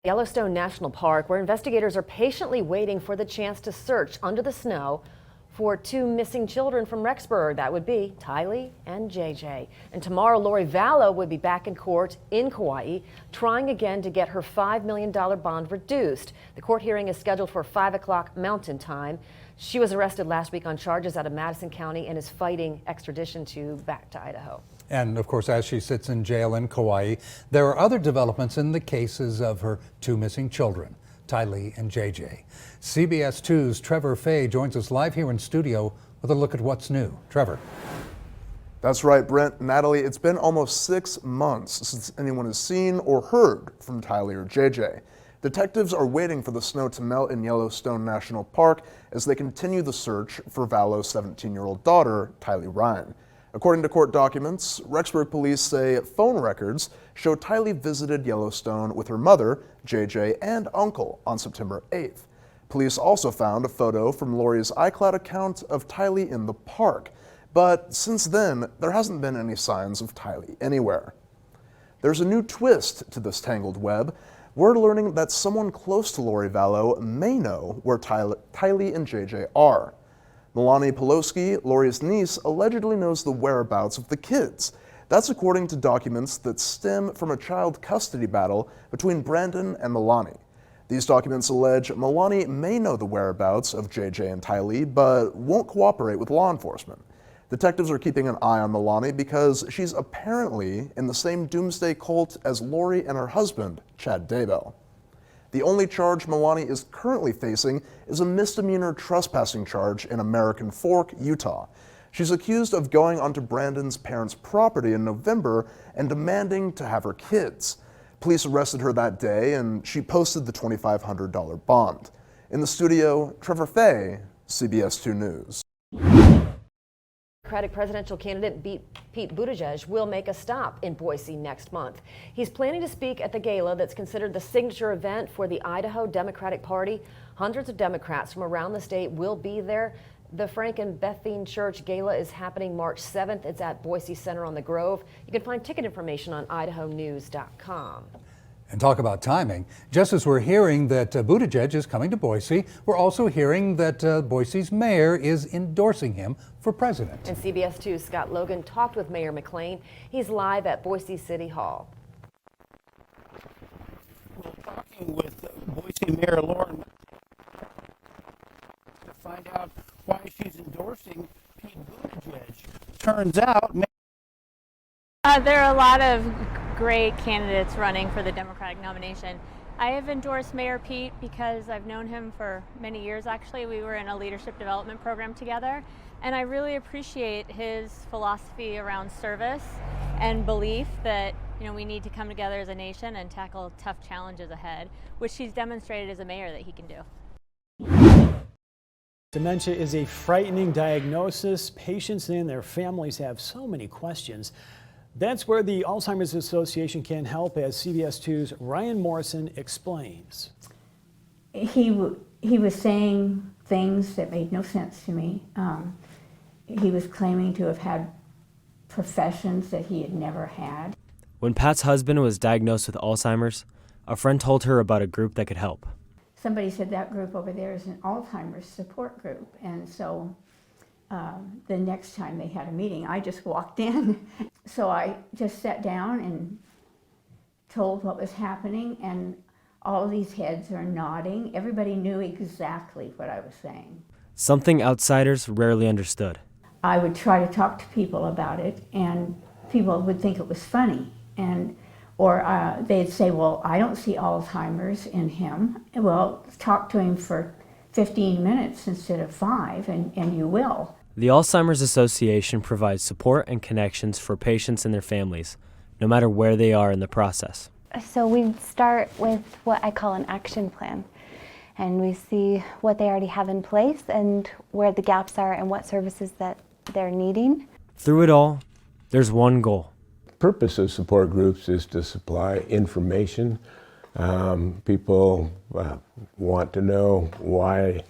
Yellowstone National Park, where investigators are patiently waiting for the chance to search under the snow for two missing children from Rexburg. That would be Tylee and JJ. And tomorrow, Lori Vallow would be back in court in Kauai, trying again to get her $5 million bond reduced. The court hearing is scheduled for 5 o'clock Mountain Time. She was arrested last week on charges out of Madison County and is fighting extradition back to Idaho. And of course, as she sits in jail in Kauai, there are other developments in the cases of her two missing children, Tylee and JJ. CBS 2's Trevor Fay joins us live here in studio with a look at what's new. Trevor. That's right, Brent. Natalie, it's been almost 6 months since anyone has seen or heard from Tylee or JJ. Detectives are waiting for the snow to melt in Yellowstone National Park as they continue the search for Vallow's 17-year-old daughter, Tylee Ryan. According to court documents, Rexburg police say phone records show Tylee visited Yellowstone with her mother, JJ, and uncle on September 8th. Police also found a photo from Lori's iCloud account of Tylee in the park, but since then, there hasn't been any signs of Tylee anywhere. There's a new twist to this tangled web. We're learning that someone close to Lori Vallow may know where Tylee and JJ are. Melanie Pelosi, Lori's niece, allegedly knows the whereabouts of the kids. That's according to documents that stem from a child custody battle between Brandon and Melanie. These documents allege Melanie may know the whereabouts of JJ and Tylee, but won't cooperate with law enforcement. Detectives are keeping an eye on Melanie because she's apparently in the same doomsday cult as Lori and her husband, Chad Daybell. The only charge Melanie is currently facing is a misdemeanor trespassing charge in American Fork, Utah. She's accused of going onto Brandon's parents' property in November and demanding to have her kids. Police arrested her that day and she posted the $2,500 bond. In the studio, Trevor Fay, CBS 2 News. Democratic presidential candidate Pete Buttigieg will make a stop in Boise next month. He's planning to speak at the gala that's considered the signature event for the Idaho Democratic Party. Hundreds of Democrats from around the state will be there. The Frank and Bethine Church Gala is happening March 7th. It's at Boise Center on the Grove. You can find ticket information on idahonews.com. And talk about timing. Just as we're hearing that Buttigieg is coming to Boise, we're also hearing that Boise's mayor is endorsing him for president. And CBS 2's Scott Logan talked with Mayor McLean. He's live at Boise City Hall. We're talking with Boise Mayor Lauren to find out why she's endorsing Pete Buttigieg. Turns out, there are a lot of great candidates running for the Democratic nomination. I have endorsed Mayor Pete because I've known him for many years. Actually, we were in a leadership development program together, and I really appreciate his philosophy around service and belief that we need to come together as a nation and tackle tough challenges ahead, which he's demonstrated as a mayor that he can do. Dementia is a frightening diagnosis. Patients and their families have so many questions. That's where the Alzheimer's Association can help, as CBS 2's Ryan Morrison explains. He was saying things that made no sense to me. He was claiming to have had professions that he had never had. When Pat's husband was diagnosed with Alzheimer's, a friend told her about a group that could help. Somebody said that group over there is an Alzheimer's support group, and so the next time they had a meeting, I just walked in. So I just sat down and told what was happening, and all of these heads are nodding. Everybody knew exactly what I was saying. Something outsiders rarely understood. I would try to talk to people about it, and people would think it was funny, or they'd say, well, I don't see Alzheimer's in him. Well, talk to him for 15 minutes instead of 5, and you will. The Alzheimer's Association provides support and connections for patients and their families, no matter where they are in the process. So we start with what I call an action plan, and we see what they already have in place and where the gaps are and what services that they're needing. Through it all, there's one goal. The purpose of support groups is to supply information. People want to know why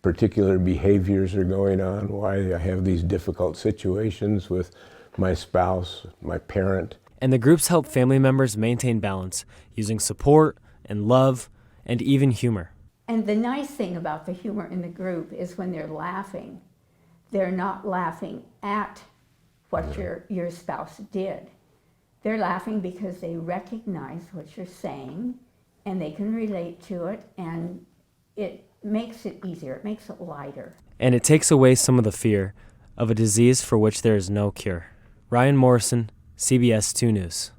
particular behaviors are going on, why I have these difficult situations with my spouse, my parent. And the groups help family members maintain balance using support and love and even humor. And the nice thing about the humor in the group is when they're laughing, they're not laughing at what your spouse did. They're laughing because they recognize what you're saying and they can relate to it, and it makes it easier, it makes it lighter. And it takes away some of the fear of a disease for which there is no cure. Ryan Morrison, CBS 2 News.